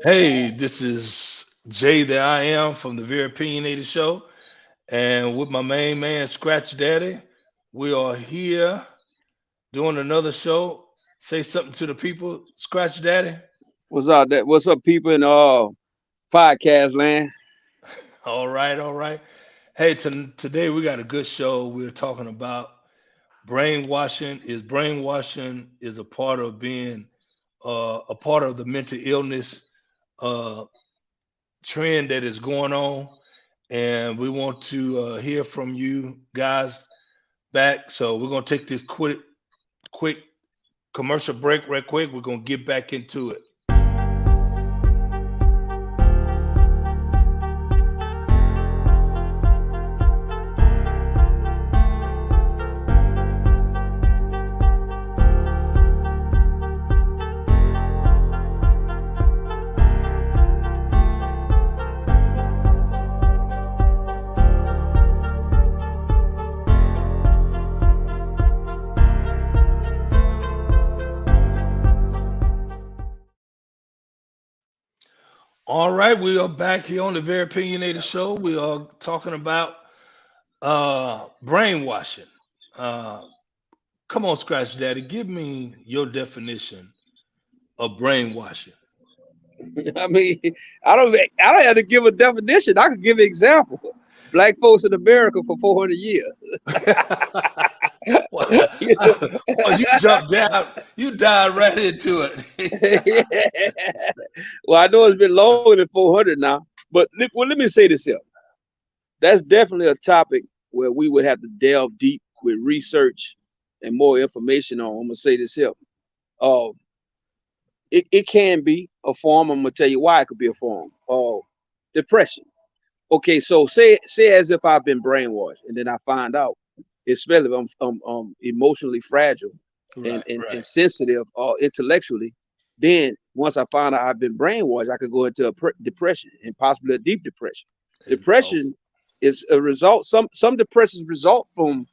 Hey, this is Jay the I Am from the Very Opinionated Show. And with my main man, Scratch Daddy, we are here doing another show. Say something to the people, Scratch Daddy. What's up, people in podcast land? All right, all right. Hey, today we got a good show. We're talking about brainwashing. Is brainwashing is a part of being a part of the mental illness uh, trend that is going on, and we want to hear from you guys back. So we're gonna take this quick commercial break, right quick. We're gonna get back into it. All right, we are back here on the Very Opinionated Show. We are talking about brainwashing. Uh, Come on, Scratch Daddy, give me your definition of brainwashing. I mean, I don't have to give a definition. I could give an example. Black folks in America for 400 years. Well, You know? well, you jumped down, you dive right into it. Well, I know it's been longer than 400 now, but let me say this here. That's definitely a topic where we would have to delve deep with research and more information on. I'm gonna say this here. Uh, it can be a form. I'm gonna tell you why it could be a form of depression. Okay, so say as if I've been brainwashed, and then I find out, especially if I'm emotionally fragile and, Right, and, right. and sensitive or intellectually, then once I find out I've been brainwashed, I could go into a depression and possibly a deep depression. Oh, Depression is a result. Some depressions result from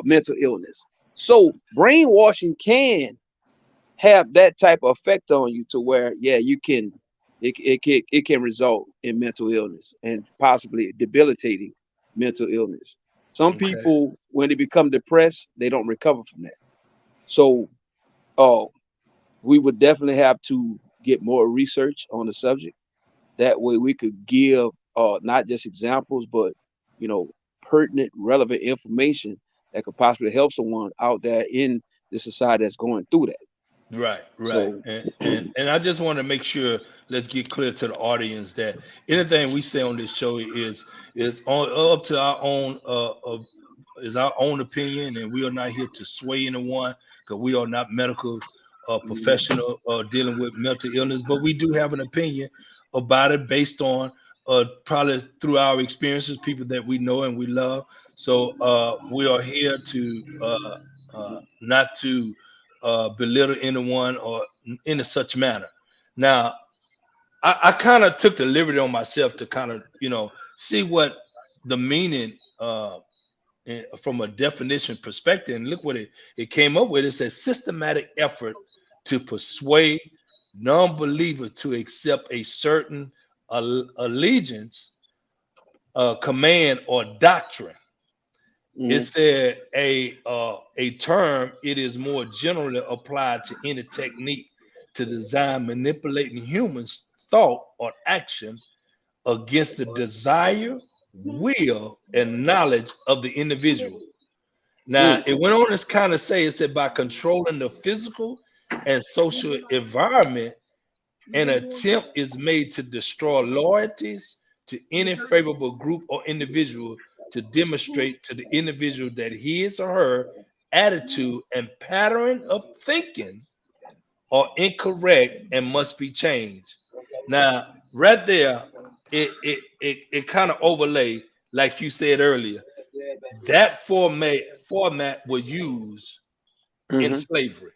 mental illness. So brainwashing can have that type of effect on you to where you can it can result in mental illness and possibly debilitating mental illness. Some okay. people, when they become depressed, they don't recover from that. So uh we would definitely have to get more research on the subject. That way we could give not just examples, but you know, pertinent, relevant information that could possibly help someone out there in the society that's going through that. Right, right. So And I just want to make sure, let's get clear to the audience that anything we say on this show is up to our own is our own opinion, and we are not here to sway anyone because we are not medical professional dealing with mental illness, but we do have an opinion about it based on probably through our experiences, people that we know and we love. So we are here to not to belittle anyone or in such manner. Now, I kind of took the liberty on myself to kind of, see what the meaning from a definition perspective, and look what it came up with. It says systematic effort to persuade non-believers to accept a certain allegiance, command, or doctrine. It mhm. said a term. It is more generally applied to any technique to design manipulating humans' thought or action against the desire, will, and knowledge of the individual. Now, Mm, it went on to kind of say, it said by controlling the physical and social environment, an attempt is made to destroy loyalties to any favorable group or individual to demonstrate to the individual that his or her attitude and pattern of thinking are incorrect and must be changed. Now, right there, it kind of overlay, like you said earlier, that format was used in mhm. slavery.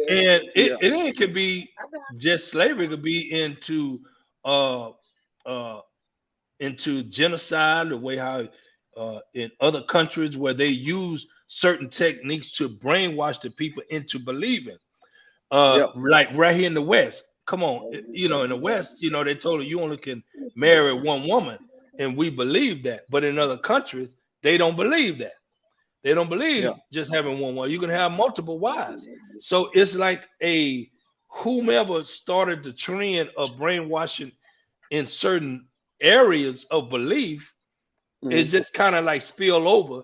And Yeah. it could be just slavery, it could be uh uh into genocide, the way how in other countries where they use certain techniques to brainwash the people into believing. Yep. Like right here in the West. Come on, in the West, they told you only can marry one woman, and we believe that. But in other countries, they don't believe that. They don't Yeah. believe just having one wife. You can have multiple wives. So it's like a whomever started the trend of brainwashing in certain areas of belief, it Mhm. just kind of like spill over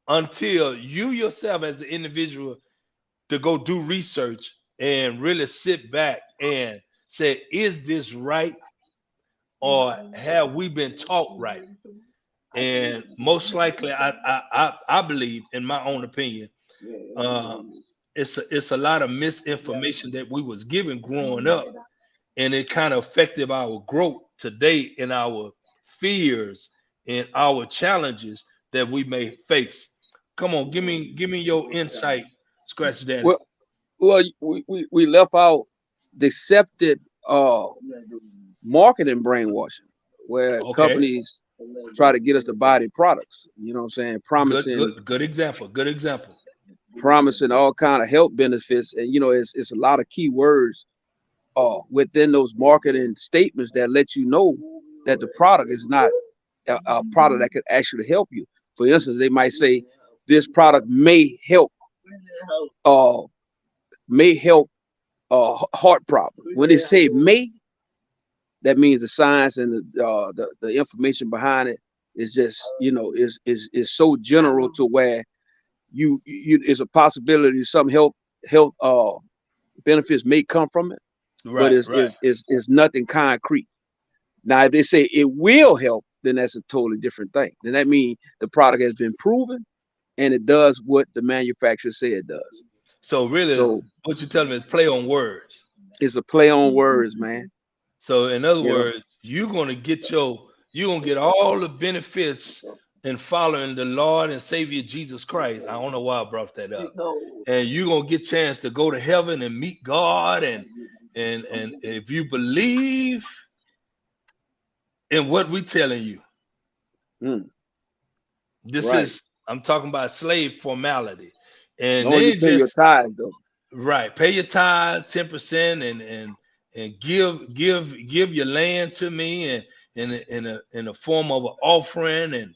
until you yourself as the individual to go do research and really sit back and say, is this right or have we been taught right? And most likely, I believe, in my own opinion, uh, it's a lot of misinformation that we was given growing up, and it kind of affected our growth today in our fears and our challenges that we may face. Come on, give me your insight, Scratch Daddy. Well, we left out deceptive uh marketing brainwashing, where Okay, companies try to get us to buy their products. You know what I'm saying? good, Promising good, good example. Good example. promising all kind of health benefits, and it's a lot of key words within those marketing statements that let you know that the product is not a product that could actually help you. For instance, they might say this product uh may help heart problem. When they say may, that means the science and the information behind it is just is so general to where you is a possibility some health benefits may come from it, but Right, right. is nothing concrete. Now, if they say it will help, then that's a totally different thing. Then that means the product has been proven and it does what the manufacturer said it does. So really, So what you're telling me is play on words. it's a play on words, man. So in other You know, words, you're gonna get all the benefits in following the Lord and Savior Jesus Christ. I don't know why I brought that up. And you're gonna get chance to go to heaven and meet God, and if you believe in what we telling you, mm, this right. is I'm talking about slave formality. As And long as they you ain't pay your just tithes, though. right. Pay your tithes, 10%, and give your land to me, and in a form of an offering.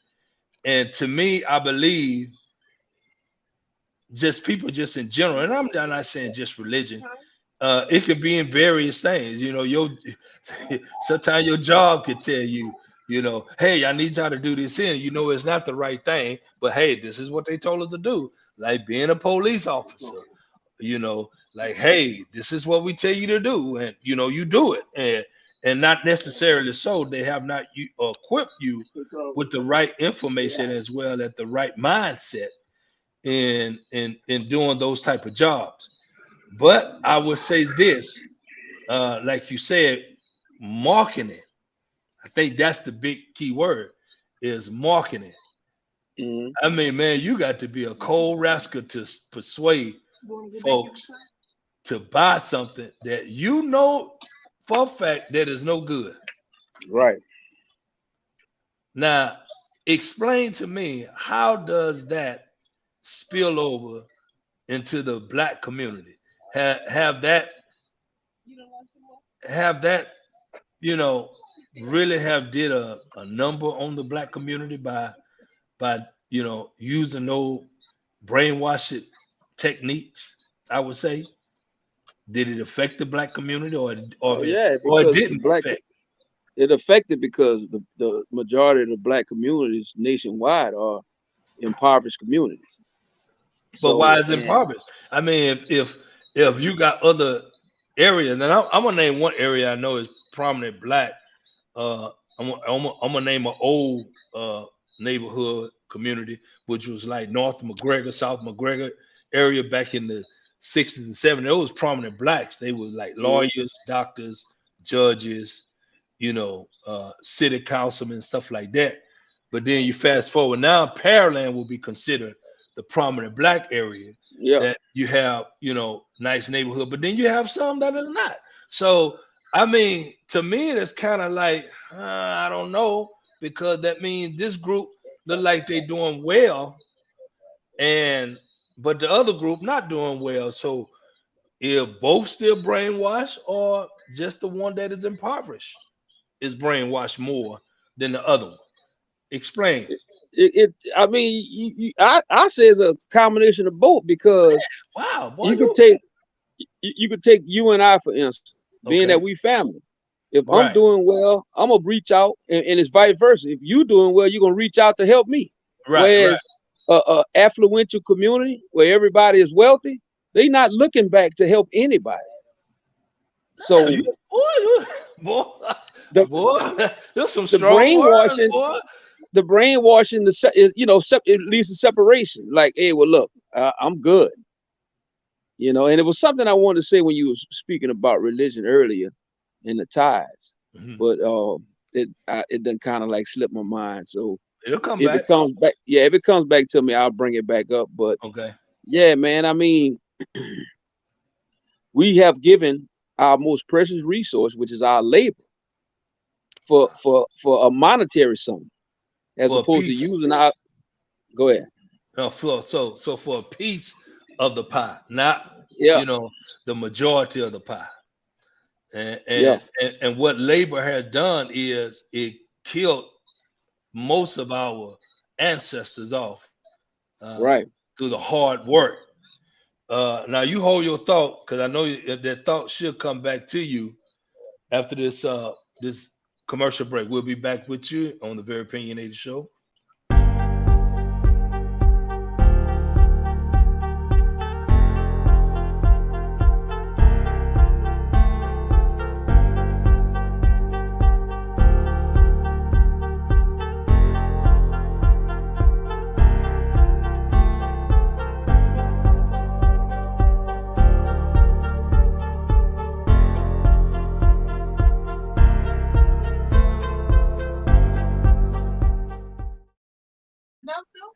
And to me, I believe just people just in general, and I'm not saying just religion. It could be in various things. Your sometimes your job could tell you, hey, I need y'all to do this here. It's not the right thing, but hey, this is what they told us to do. Like being a police officer, like, hey, this is what we tell you to do, and you do it, and not necessarily so they have not equipped you with the right information as well as the right mindset in doing those type of jobs. But I would say this, like you said, marketing. I think that's the big key word is marketing. Mhm. I mean, man, you got to be a cold rascal to persuade folks to buy something that for a fact that is no good. Right. Now, explain to me how does that spill over into the black community? Have that you know really have did a number on the black community by using those brainwashing techniques? I would say, did it affect the black community, Oh or it yeah, or it because the didn't black affect? it affected because the majority of the black communities nationwide are impoverished communities. But why So is it and impoverished? I mean, if you got other areas, and I'm gonna name one area I know is prominent black. Uh, I'm gonna name an old neighborhood community, which was like North McGregor, South McGregor area back in the 60s and 70s. It was prominent blacks. They were like mhm, lawyers, doctors, judges, city councilmen, stuff like that. But then you fast forward now, Pearland will be considered the prominent black area yeah, that you have, nice neighborhood, but then you have some that is not. So, I mean, to me, it's kind of like, I don't know, because that means this group look like they doing well, and but the other group not doing well. So, if both still brainwashed or just the one that is impoverished is brainwashed more than the other one. Explain. I mean, I say it's a combination of both because Wow, boy, you could you take you could take you and I for instance, being that okay? we family. If I'm Right, doing well, I'm gonna reach out, and it's vice versa. If you doing well, you're gonna reach out to help me. right. Whereas a affluential community where everybody is wealthy, they not looking back to help anybody. Damn, So you boy, you, boy, the boy, there's some the strong words, brainwashing, boy. the brainwashing, it leads to separation. Like, hey, well, look, I'm good, and it was something I wanted to say when you was speaking about religion earlier in the tides, Mhm. but it done kind of like slipped my mind. So It'll come if it back. comes back, yeah, if it comes back to me, I'll bring it back up. But Okay. yeah, man, I mean, we have given our most precious resource, which is our labor, for a monetary sum, as For a opposed to piece, using our. Go ahead. so for a piece of the pie, not Yeah, you know the majority of the pie. And yeah, and what labor had done is it killed most of our ancestors off uh, right. through the hard work. Now you hold your thought because I know that thought should come back to you after this commercial break. We'll be back with you on the Very Opinionated Show.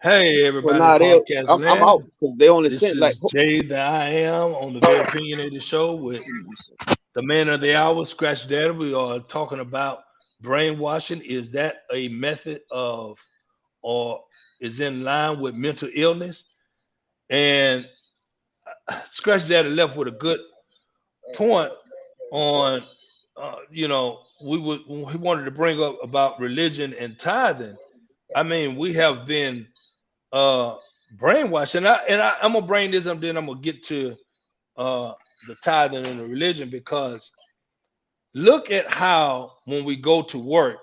Hey So everybody in now podcast I'm out land. because they only This sent like. is Jay the I Am on the Very Opinionated Show with the man of the hour, Scratch Daddy. We are talking about brainwashing. Is that a method of or is in line with mental illness? And Scratch Daddy left with a good point on he wanted to bring up about religion and tithing. I mean, we have been uh brainwashed, and I'm gonna bring this up, then I'm gonna get to uh the tithing and the religion because look at how when we go to work,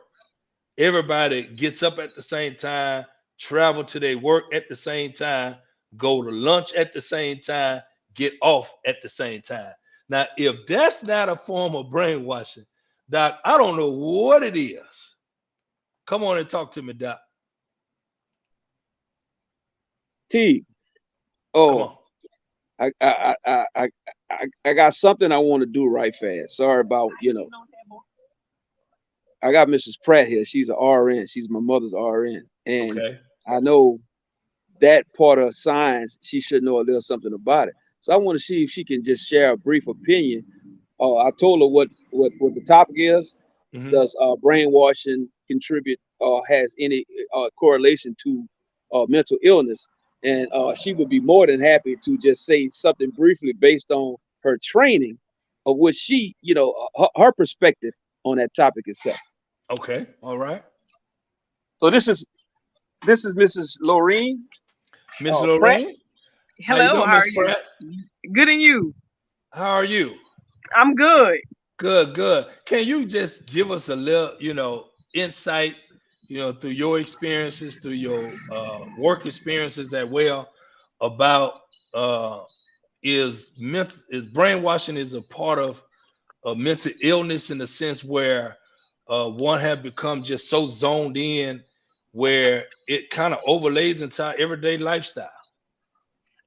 everybody gets up at the same time, travel to their work at the same time, go to lunch at the same time, get off at the same time. Now, if that's not a form of brainwashing, Doc, I don't know what it is. Come on and talk to me, Doc. T. Come Oh, on. I got something I want to do right fast. Sorry about. I got Mrs. Pratt here. She's a RN. She's my mother's RN, and Okay. I know that part of science. She should know a little something about it. So I want to see if she can just share a brief opinion. I told her what the topic is. Hmm. Does brainwashing contribute or has any correlation to mental illness? And she would be more than happy to just say something briefly based on her training, of which her perspective on that topic itself. Okay. All right. So this is Mrs. Lorraine Miss Pratt. Lorraine, how you Hello, doing, how Miss are you? Pratt? Good and you? How are you? I'm good. Good, good. Can you just give us a little, insight, through your experiences, through your work experiences as well, about uh, is brainwashing is a part of mental illness in the sense where one have become just so zoned in where it kind of overlays into our everyday lifestyle.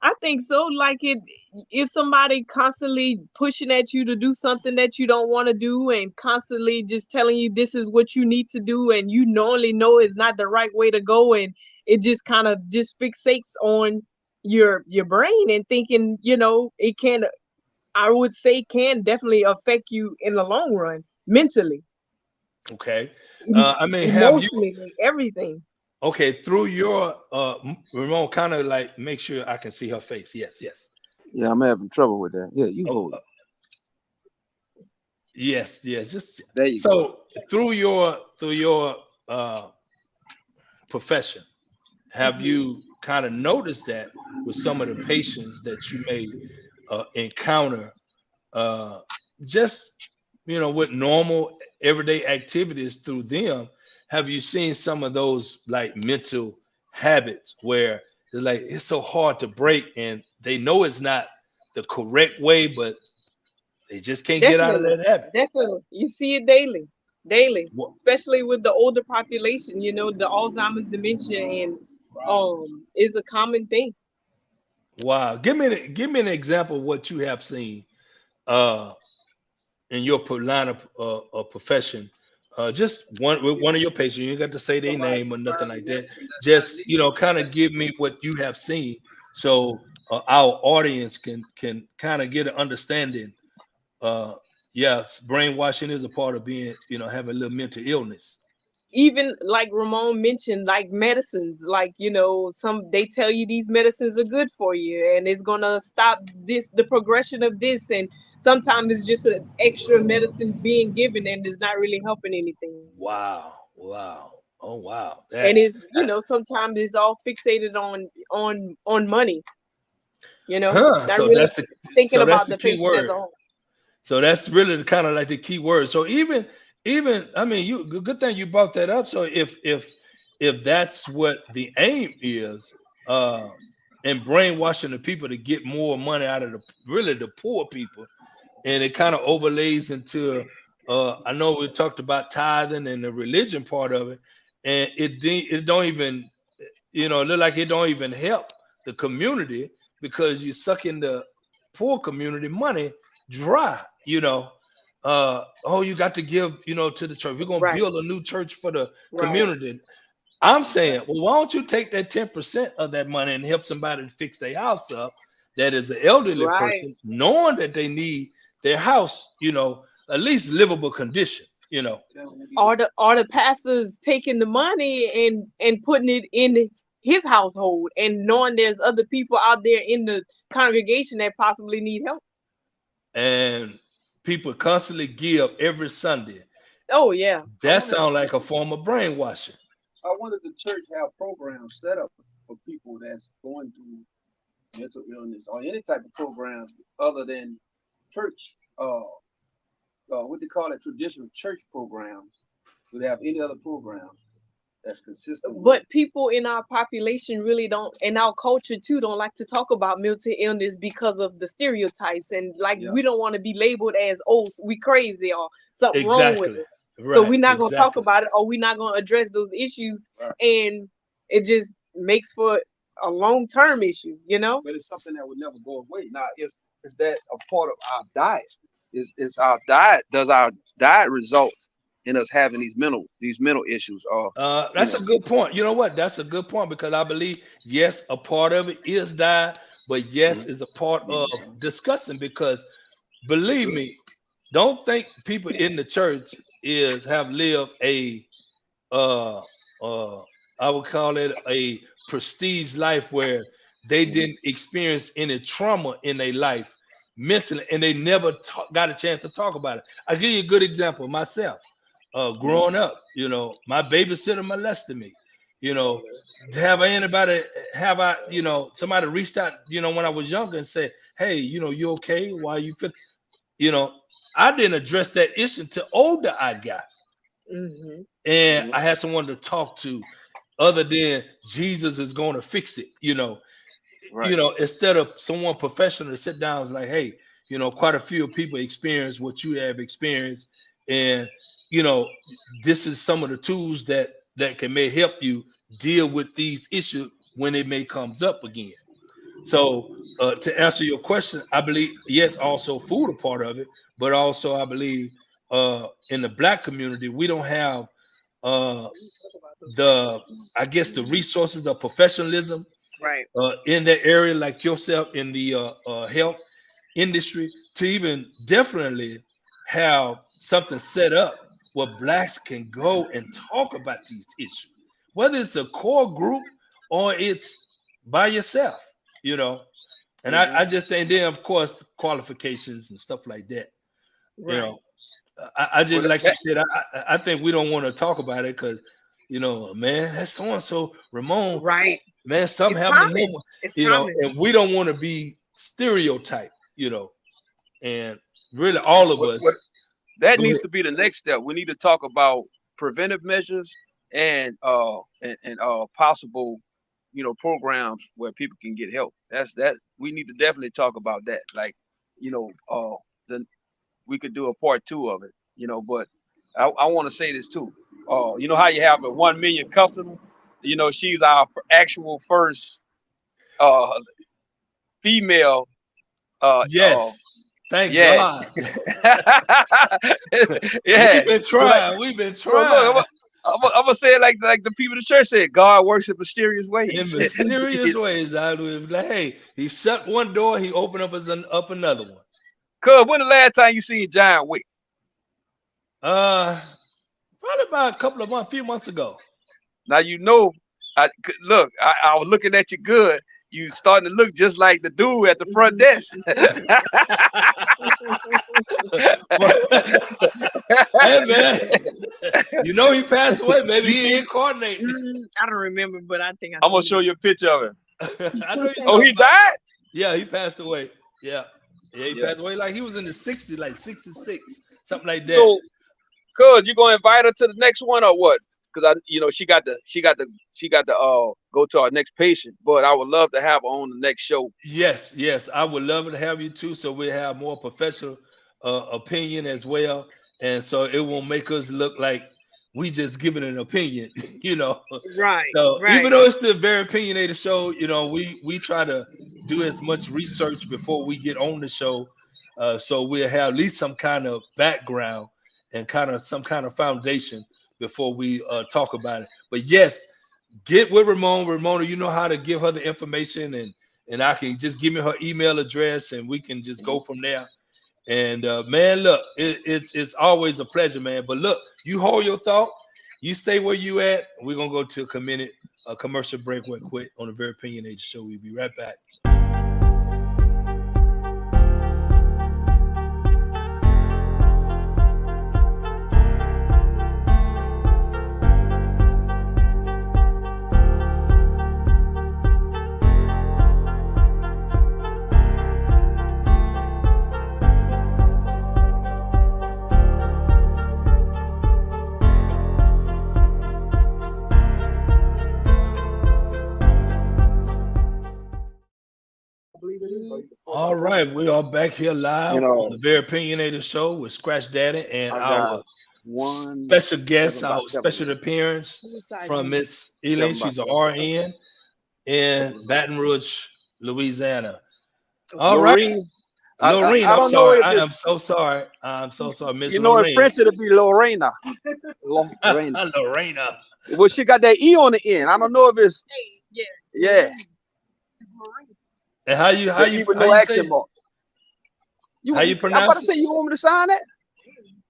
I think so. Like if somebody constantly pushing at you to do something that you don't want to do, and constantly just telling you this is what you need to do, and you normally know it's not the right way to go, and it just kind of just fixates on your brain and thinking, it can. I would say can definitely affect you in the long run, mentally, Okay, em- I mean, have you emotionally, everything. okay through your Ramon? Kind of like make sure I can see her face. Yes, yes. Yeah, I'm having trouble with that. Yeah, you Oh, hold it. yes, yes. Just There you go. so through your uh, profession, have Hmm. you kind of noticed that with some of the patients that you may encounter, uh, just with normal everyday activities through them, have you seen some of those like mental habits where they're like it's so hard to break and they know it's not the correct way, but they just can't get out of Definitely, that habit? definitely. You see it daily, daily, Wha- especially with the older population. The Alzheimer's, dementia, and is a common thing. Wow, give me an example of what you have seen uh, in your line of profession. Just one with one of your patients. You ain't got to say their name or nothing like that. Just kind of give me what you have seen, so our audience can kind of get an understanding. Uh, yes, brainwashing is a part of being, having a little mental illness. Even like Ramon mentioned, like medicines, like some they tell you these medicines are good for you and it's gonna stop the progression of this, and sometimes it's just an extra medicine being given and it's not really helping anything. Wow, wow, oh wow, And that's sometimes it's all fixated on money, huh. not really thinking So that's about the the key patient as word. a whole. So that's really kind of like the key word. So even I mean, good thing you brought that up. So if that's what the aim is, uh, and brainwashing the people to get more money out of the poor people, and it kind of overlays into I know we talked about tithing and the religion part of it, and it don't even look like it don't even help the community because you sucking the poor community money dry. Oh, you got to give to the church. We're gonna Right, build a new church for the right, community. I'm saying, well, why don't you take that 10% of that money and help somebody to fix their house up that is an elderly right. person, knowing that they need their house, at least livable condition. Are the pastors taking the money and putting it in his household and knowing there's other people out there in the congregation that possibly need help? And people constantly give every Sunday. Oh yeah. I That wonder if sounds like a form of brainwashing. I wonder if the church have programs set up for people that's going through mental illness or any type of program other than church. What they call it, traditional church programs. Do they have any other programs that's consistent with? But people in our population really don't, in our culture too, don't like to talk about mental illness because of the stereotypes, and like Yeah. we don't want to be labeled as, oh, we crazy or something wrong with Exactly. us, so Right. we're not going to talk Exactly. about it or we're not going to address those issues. Right. And it just makes for a long-term issue. But it's something that would never go away. Now, is that a part of our diet? Is our diet? Does our diet result in us having these mental issues? Or you That's know, a good point. You know what? That's a good point because I believe yes, a part of it is diet, but yes, is a part of discussing because believe me, don't think people in the church is have lived a uh uh I would call it a prestige life where they Mhm. didn't experience any trauma in their life mentally and they never got a chance to talk about it. I'll give you a good example myself. Growing up, my babysitter molested me. You know, have I anybody have I, somebody reached out, when I was younger and said, hey, you okay? Why you feel you know, I didn't address that issue until older I got. Hmm. And I had someone to talk to other than Jesus is going to fix it. Right. Instead of someone professional to sit down and like, hey, quite a few people experience what you have experienced, and you know, this is some of the tools that can may help you deal with these issues when it may comes up again. So to answer your question, I believe yes, also food a part of it, but also I believe in the black community we don't have uh, the I guess the resources of professionalism Right. in that area, like yourself in the health industry, to even definitely have something set up where blacks can go and talk about these issues, whether it's a core group or it's by yourself, you know. And I just think then of course qualifications and stuff like that. You Right. know, I Well, just like you said, I think we don't want to talk about it because man, that's so and so Ramon, Right. man, something It's happened to him, common. It's common. and we don't want to be stereotyped, and really all of what us. that Go needs ahead. to be the next step. We need to talk about preventive measures and possible, programs where people can get help. That we need to definitely talk about that. Like, you know, the we could do a part two of it. But I want to say this too. You know how you have a 1 million customer. She's our actual first uh female. Yes, thank Yes. God. Yeah. We've been So like, trying. We've been so look, trying I'm gonna say it like the people in the church said, God works in mysterious in ways. mysterious ways. I was like, hey, he shut one door, he opened up another one. Cuz when the last time you seen Giant Wick? Uh, Probably about a couple of months, few months ago. Now look, I was looking at you good. You starting to look just like the dude at the front desk. Hey man, he passed away. Maybe You he see? incarnated. I don't remember, but I think I I'm gonna seen show you a picture of him. I know you're Oh, talking he about. died? Yeah, he passed away. Yeah, yeah, he Yeah. passed away like he was in the 60s, like 66, something like that. So, cuz you gonna invite her to the next one or what? Because she got to go to our next patient. But I would love to have her on the next show. Yes, yes, I would love to have you too, so we have more professional opinion as well, and so it won't make us look like we just giving an opinion, you know. right, So even right. though it's the very opinionated show, we try to do as much research before we get on the show, so we'll have at least some kind of background and kind of some kind of foundation before we talk about it. But yes, get with Ramon. Ramona, you know how to give her the information, and I can just give me her email address, and we can just go from there. And man, look, it's always a pleasure, man. But look, you hold your thought. You stay where you at. We're gonna go to a commercial break real quick on the Very Opinionated Show. We'll be right back. All right, we are back here You live on know, the Very Opinionated Show with Scratch Daddy and I our got one special guest, seven by our seven special here. appearance Suicide from note. Miss Elaine. 7 by She's a 7. RN in Baton Rouge, Louisiana. All Okay. right, Lorene. Lorraine. I I'm don't know sorry. if I am it's so sorry. I'm so sorry, Miss in Lorraine. French it'll be Lorena. Lorena. Lorena. Well, she got that E on the end. I don't know if it's Hey, yeah. yeah, And how the you E with how no you accent say mark. how you I'm about to pronounce it? say you want me to sign that?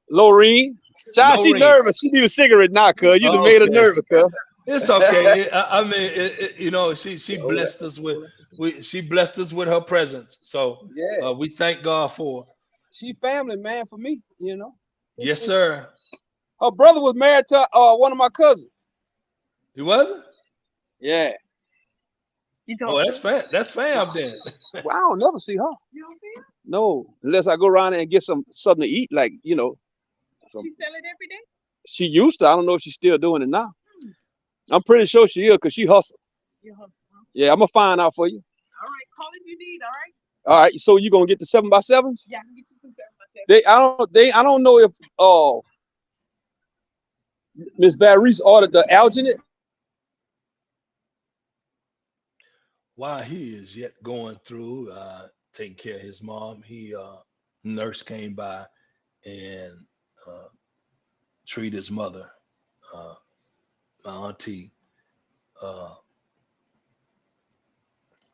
Lorene. Child, she Lorraine. nervous. She need a cigarette now, cuz. You done made her Okay. nervous, cuz. It's okay. I mean, she blessed us with she blessed us with her presence. So Yeah. we thank God for her. She family, man, for me. Yes, sir. Her brother was married to one of my cousins. He wasn't? Yeah. You Oh, talk to her? that's fam then. Well, I don't never see her. You don't see her? No, unless I go around there and get something to eat, like some. She sell it every day? She used to. I don't know if she's still doing it now. I'm pretty sure she is because she hustle. You hustle, huh? Yeah, I'm gonna find out for you. All right, call if you need, all right? All right, so you gonna get the 7x7s? Yeah, I can get you some 7x7. I don't know if Miss Varese ordered the alginate. While he is yet going through taking care of his mom, he nurse came by and uh, treated his mother, uh, my auntie,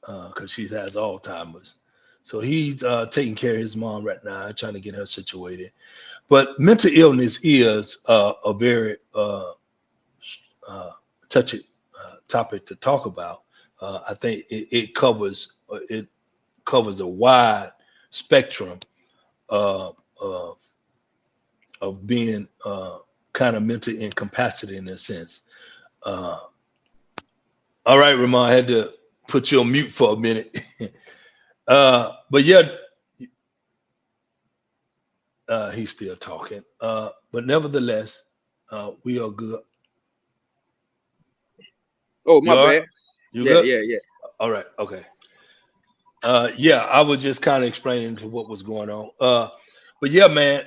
because she has Alzheimer's. So he's taking care of his mom right now, trying to get her situated. But mental illness is a very touchy topic to talk about. I think it covers it covers a wide spectrum uh, uh, of being kind of mentally incapacitated in a sense. Uh, all right, Ramon, I had to put you on mute for a minute. But yeah, he's still talking. But nevertheless, we are good. Oh, You my all right? bad. You Yeah, good? yeah, yeah. All right. Okay. Yeah, I was just kind of explaining to what was going on. But yeah, man,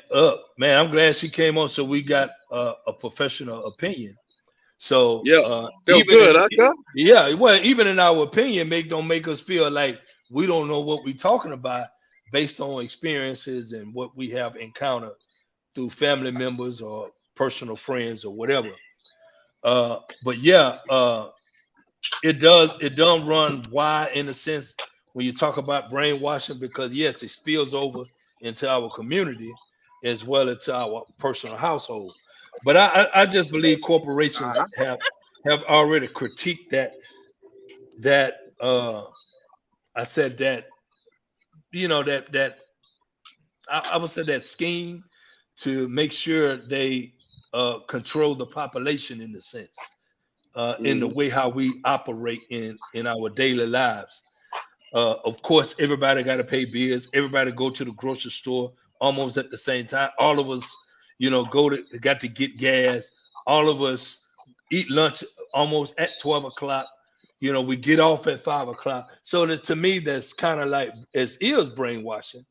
man, I'm glad she came on, so we got a professional opinion. So Yeah. Felt even good, in huh, cuz? yeah, well, even in our opinion, don't make us feel like we don't know what we're talking about based on experiences and what we have encountered through family members or personal friends or whatever. But yeah, it don't run wide in a sense when you talk about brainwashing because yes, it spills over into our community as well as to our personal household. But I just believe corporations Uh-huh. have already critiqued that I said that that I would say that scheme to make sure they control the population in the sense in the Hmm. way how we operate in our daily lives. Of course, everybody got to pay bills. Everybody go to the grocery store almost at the same time. All of us, got to get gas. All of us eat lunch almost at 12 o'clock. We get off at 5 o'clock. So that to me, that's kind of like as is brainwashing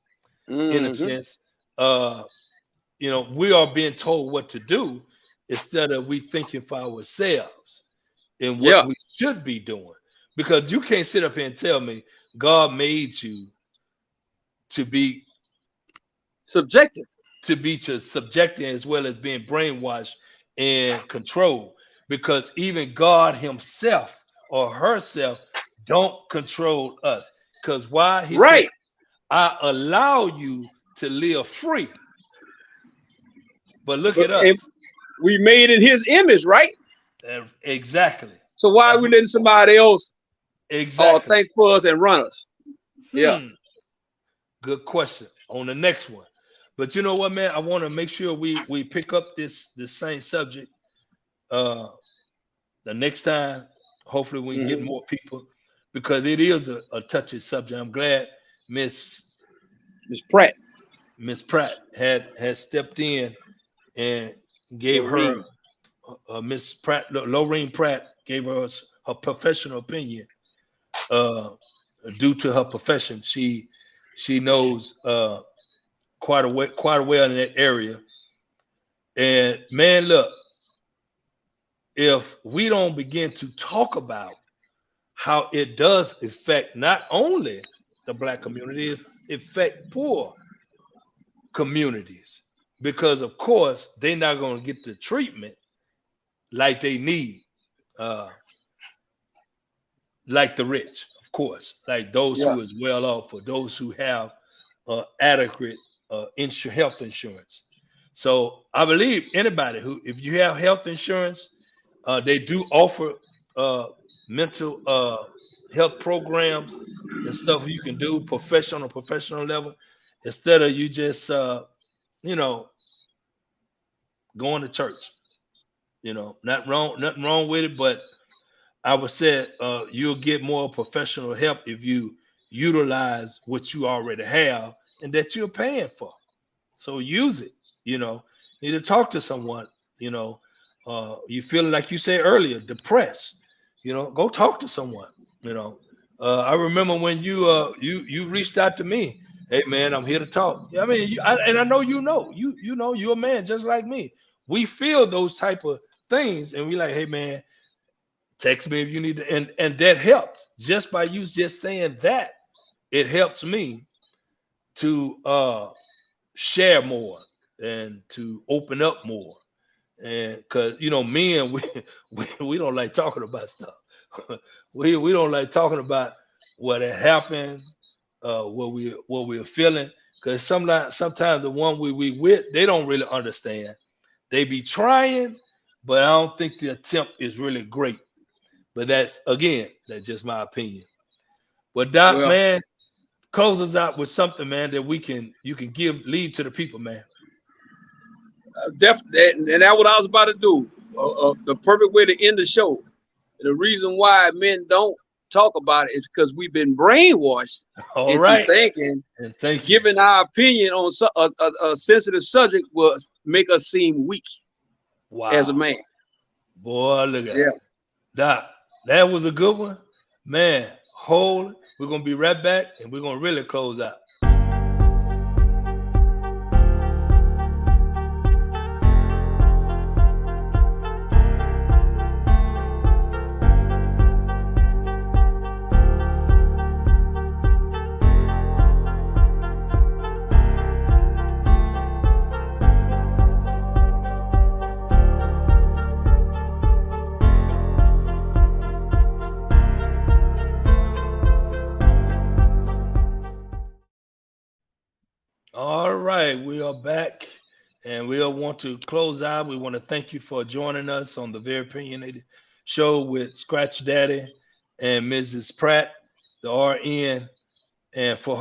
in a Hmm. sense. Uh, we are being told what to do instead of we thinking for ourselves and what Yeah. we should be doing. Because you can't sit up here and tell me God made you to be Subjective. to subjecting as well as being brainwashed and controlled. Because even God Himself or herself don't control us. Because why? He said, Right. I allow you to live free. But look But at and us. we made in his image, right? Exactly. So why are That's we what letting somebody else exactly. think for us and run us? Yeah. Hmm. Good question on the next one. But you know what, man? I want to make sure we pick up this same subject uh the next time. Hopefully we get Hmm. more people because it is a touchy subject. I'm glad Miss Miss Pratt. Miss Pratt had stepped in and gave her Lorene. Miss Pratt Lorraine Pratt gave us her professional opinion uh due to her profession. She knows quite a well in that area. And man, look, if we don't begin to talk about how it does affect not only the black community, it affect poor communities. Because of course they're not going to get the treatment like they need, uh, like the rich, of course, like those Yeah. who is well off or those who have adequate health insurance. So I believe anybody who, if you have health insurance, they do offer uh, mental health programs and stuff you can do professional level instead of you just you know going to church. Nothing wrong with it, but I would say you'll get more professional help if you utilize what you already have and that you're paying for. So use it. You know, you need to talk to someone. You know, you feeling like you said earlier, depressed. Go talk to someone. You know, I remember when you reached out to me. Hey man, I'm here to talk. Yeah, I mean, and I know you're a man just like me. We feel those type of things, and we like, hey man, text me if you need to, and that helps just by you just saying that. It helps me to share more and to open up more. And because men, we don't like talking about stuff. We don't like talking about what had happened, what we're feeling. Because sometimes the one we with, they don't really understand. They be trying, but I don't think the attempt is really great. But that's just my opinion. But Doc, Well, man, close us out with something, man, that you can leave to the people, man. And that's what I was about to do. The perfect way to end the show. The reason why men don't talk about it is because we've been brainwashed All into right. thinking And thank you. giving our opinion on a sensitive subject will make us seem weak as a Wow. man. Boy, look at Yeah. it. That was a good one. Man, hold it. We're gonna be right back and we're gonna really close out. All right, we are back and we all want to close out. We want to thank you for joining us on the Very Opinionated Show with Scratch Daddy and Mrs. Pratt, the RN, and for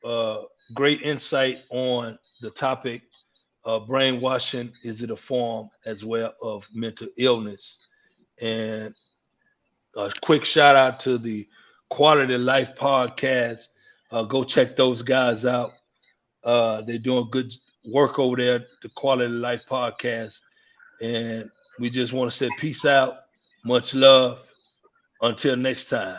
her great insight on the topic of brainwashing. Is it a form as well of mental illness? And a quick shout out to the Quality Life Podcast. Go check those guys out. They're doing good work over there, the Quality Life Podcast. And we just want to say peace out, much love. Until next time.